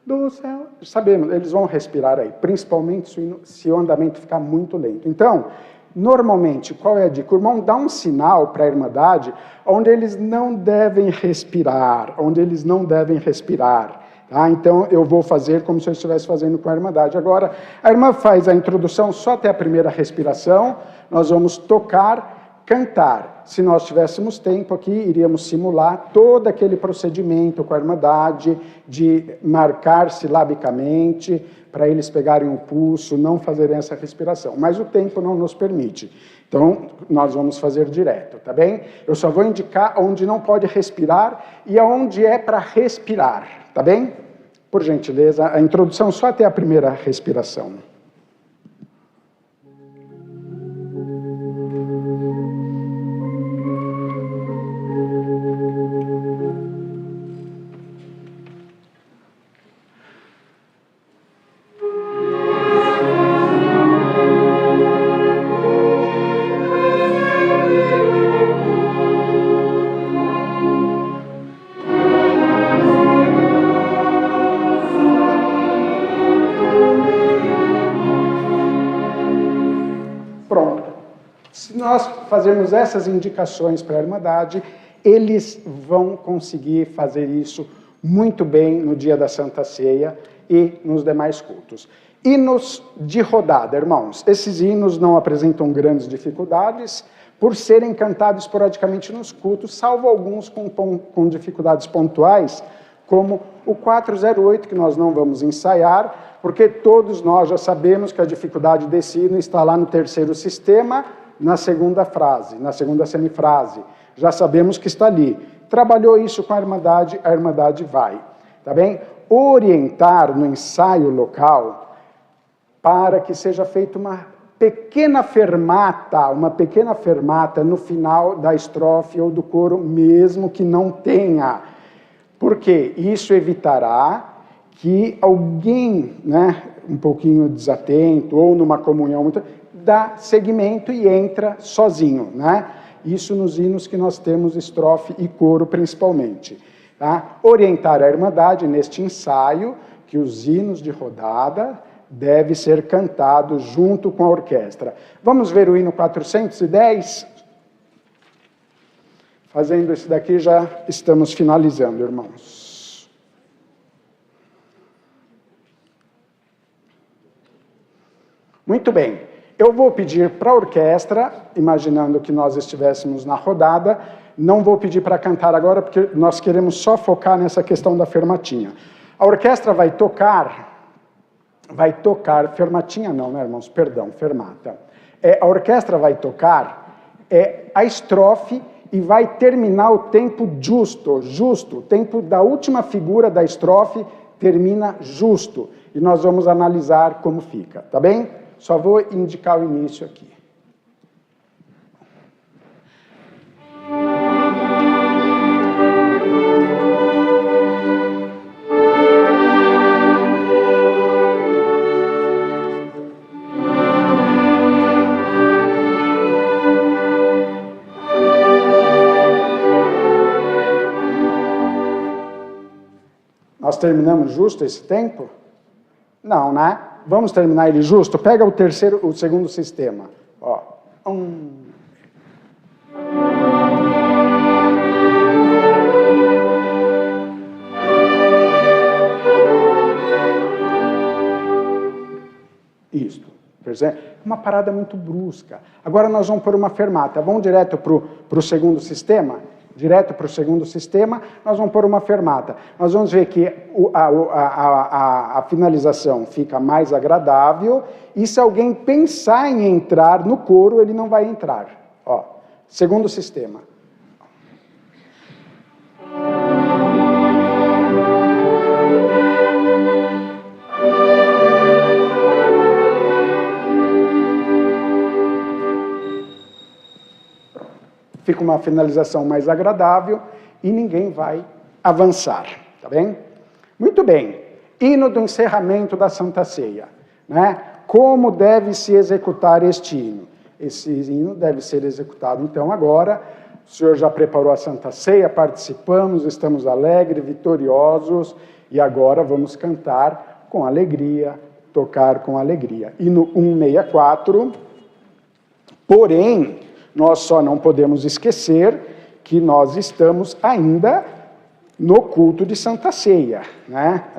do céu. Sabemos, eles vão respirar aí, principalmente se o andamento ficar muito lento. Então, normalmente, qual é a dica? O irmão dá um sinal para a Irmandade onde eles não devem respirar, Tá? Então, eu vou fazer como se eu estivesse fazendo com a Irmandade. Agora, a irmã faz a introdução só até a primeira respiração, nós vamos tocar, cantar. Se nós tivéssemos tempo aqui, iríamos simular todo aquele procedimento com a Irmandade, de marcar silabicamente, para eles pegarem o pulso, não fazerem essa respiração. Mas o tempo não nos permite. Então, nós vamos fazer direto, tá bem? Eu só vou indicar onde não pode respirar e aonde é para respirar, tá bem? Por gentileza, a introdução só até a primeira respiração. Nós fazermos essas indicações para a Irmandade, eles vão conseguir fazer isso muito bem no dia da Santa Ceia e nos demais cultos. Hinos de rodada, irmãos. Esses hinos não apresentam grandes dificuldades por serem cantados esporadicamente nos cultos, salvo alguns com dificuldades pontuais, como o 408, que nós não vamos ensaiar, porque todos nós já sabemos que a dificuldade desse hino está lá no terceiro sistema, na segunda frase, na segunda semifrase. Já sabemos que está ali. Trabalhou isso com a Irmandade vai. Tá bem? Orientar no ensaio local para que seja feita uma pequena fermata no final da estrofe ou do coro, mesmo que não tenha. Porque isso evitará que alguém, né, um pouquinho desatento ou numa comunhão dá seguimento e entra sozinho, né? Isso nos hinos que nós temos estrofe e coro principalmente. Tá? Orientar a Irmandade neste ensaio, que os hinos de rodada devem ser cantados junto com a orquestra. Vamos ver o hino 410? Fazendo esse daqui, já estamos finalizando, irmãos. Muito bem. Eu vou pedir para a orquestra, imaginando que nós estivéssemos na rodada, não vou pedir para cantar agora, porque nós queremos só focar nessa questão da fermatinha. A orquestra vai tocar, fermatinha não, né, irmãos? Perdão, fermata. A orquestra vai tocar a estrofe e vai terminar o tempo justo, o tempo da última figura da estrofe termina justo. E nós vamos analisar como fica, tá bem? Só vou indicar o início aqui. Nós terminamos justo esse tempo? Não, né? Vamos terminar ele justo? Pega o segundo sistema. Ó. Isto. Uma parada muito brusca. Agora nós vamos pôr uma fermata. Vamos direto para o segundo sistema? Direto para o segundo sistema, nós vamos pôr uma fermata. Nós vamos ver que a finalização fica mais agradável e se alguém pensar em entrar no coro, ele não vai entrar. Ó, segundo sistema. Fica uma finalização mais agradável e ninguém vai avançar, tá bem? Muito bem. Hino do encerramento da Santa Ceia, né? Como deve se executar este hino? Esse hino deve ser executado, então, agora. O senhor já preparou a Santa Ceia, participamos, estamos alegres, vitoriosos, e agora vamos cantar com alegria, tocar com alegria. Hino 164, porém, nós só não podemos esquecer que nós estamos ainda no culto de Santa Ceia, né?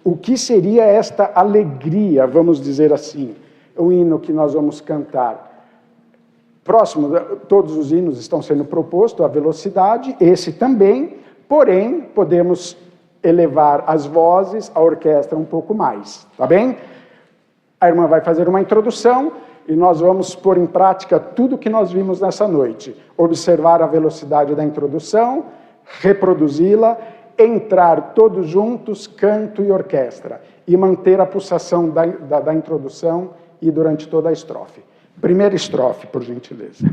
O que seria esta alegria, vamos dizer assim? O hino que nós vamos cantar. Próximo, todos os hinos estão sendo propostos, a velocidade, esse também, porém, podemos elevar as vozes, a orquestra um pouco mais, tá bem? A irmã vai fazer uma introdução, e nós vamos pôr em prática tudo o que nós vimos nessa noite. Observar a velocidade da introdução, reproduzi-la, entrar todos juntos, canto e orquestra, e manter a pulsação da introdução e durante toda a estrofe. Primeira estrofe, por gentileza.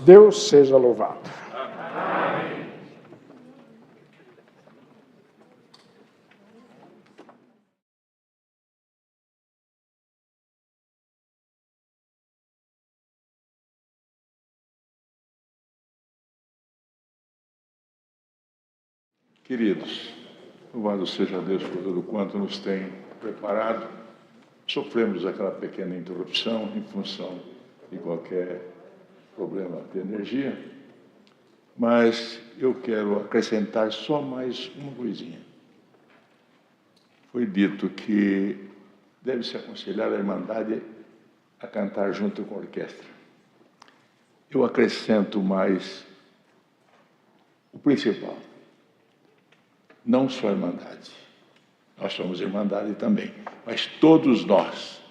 Deus seja louvado. Amém. Queridos, louvado seja Deus por tudo quanto nos tem preparado. Sofremos aquela pequena interrupção em função de qualquer problema de energia, mas eu quero acrescentar só mais uma coisinha. foi dito que deve-se aconselhar a Irmandade a cantar junto com a orquestra. Eu acrescento mais o principal. Não só a Irmandade. Nós somos Irmandade também. Mas todos nós.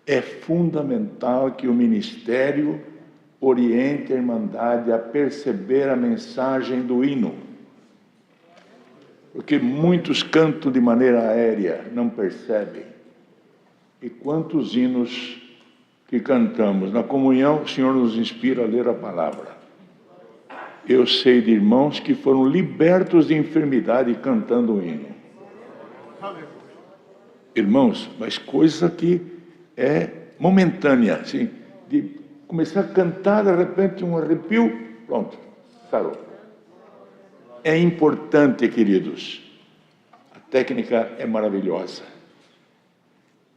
É fundamental que o ministério oriente a Irmandade a perceber a mensagem do hino. Porque muitos cantam de maneira aérea, não percebem. E quantos hinos que cantamos na comunhão, o Senhor nos inspira a ler a palavra. Eu sei de irmãos que foram libertos de enfermidade cantando o hino. Irmãos, mas coisa que é momentânea, assim, de começar a cantar, de repente um arrepio, pronto, sarou. É importante, queridos, a técnica é maravilhosa,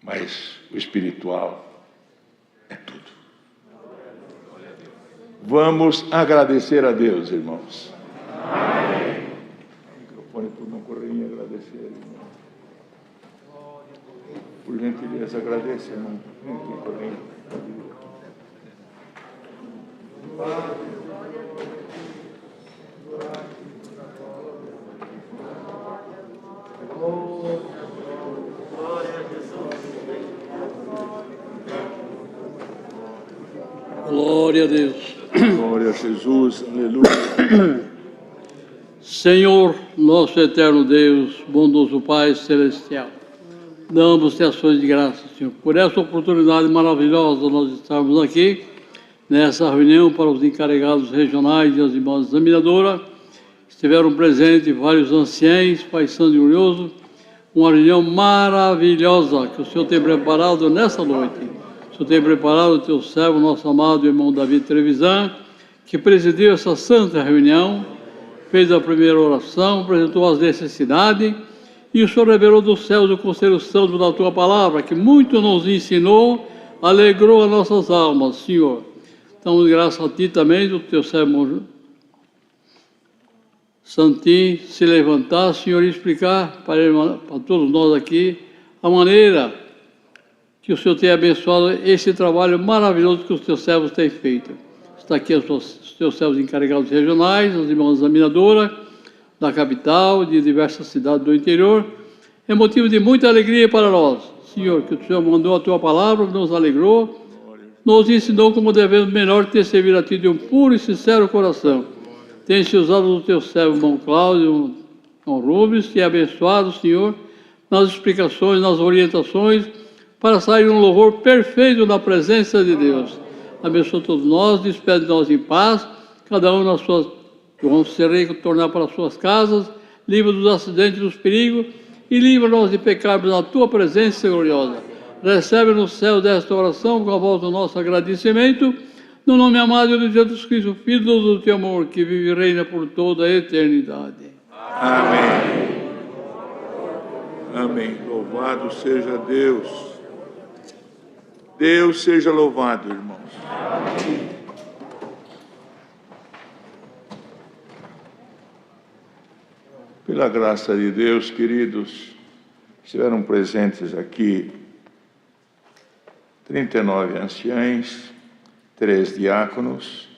mas o espiritual é tudo. Vamos agradecer a Deus, irmãos. Amém. O microfone por não correr em agradecer, irmão. Por gentileza, agradeça, irmão. Glória a Deus. Glória a Jesus, aleluia. Senhor, nosso eterno Deus, bondoso Pai Celestial, damos-te ações de graça, Senhor, por essa oportunidade maravilhosa de nós estarmos aqui, nessa reunião para os encarregados regionais e as irmãs examinadoras. Estiveram presentes vários anciães, Pai Santo e Glorioso, uma reunião maravilhosa que o Senhor tem preparado nessa noite. O Senhor tem preparado o teu servo, nosso amado irmão David Trevisan, que presidiu essa santa reunião, fez a primeira oração, apresentou as necessidades, e o Senhor revelou dos céus o conselho santo da tua palavra, que muito nos ensinou, alegrou as nossas almas, Senhor. Damos graças a ti também, do teu servo Santinho, se levantar, Senhor, e explicar para todos nós aqui a maneira que o Senhor tem abençoado esse trabalho maravilhoso que os teus servos têm feito. Está aqui os teus servos encarregados regionais, as irmãs examinadoras da capital, de diversas cidades do interior. É motivo de muita alegria para nós, Senhor, que o Senhor mandou a tua palavra, nos alegrou, nos ensinou como devemos melhor ter servido a ti de um puro e sincero coração. Tem-se usado o teu servo, irmão Cláudio, irmão Rubens, que é abençoado, Senhor, nas explicações, nas orientações, para sair um louvor perfeito na presença de Deus. Abençoa todos nós, despede de nós em paz, cada um nas suas, vamos se retornar para as suas casas, livra dos acidentes e dos perigos, e livra-nos de pecarmos na tua presença gloriosa. Recebe no céu desta oração, com a voz do nosso agradecimento, no nome amado de Jesus Cristo, Filho do teu amor, que vive e reina por toda a eternidade. Amém. Amém. Louvado seja Deus. Deus seja louvado, irmãos. Pela graça de Deus, queridos, estiveram presentes aqui 39 anciães, 3 diáconos,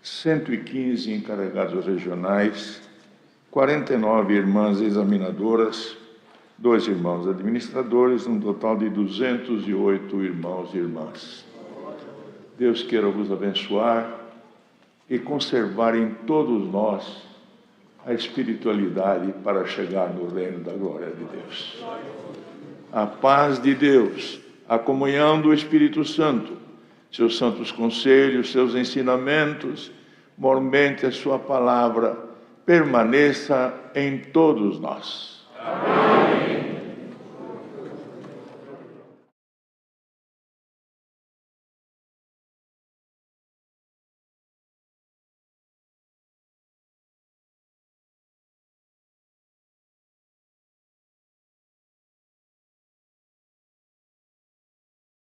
115 encarregados regionais, 49 irmãs examinadoras, 2 irmãos administradores, um total de 208 irmãos e irmãs. Deus queira vos abençoar e conservar em todos nós a espiritualidade para chegar no reino da glória de Deus. A paz de Deus, a comunhão do Espírito Santo, seus santos conselhos, seus ensinamentos, mormente a sua palavra, permaneça em todos nós. Amém.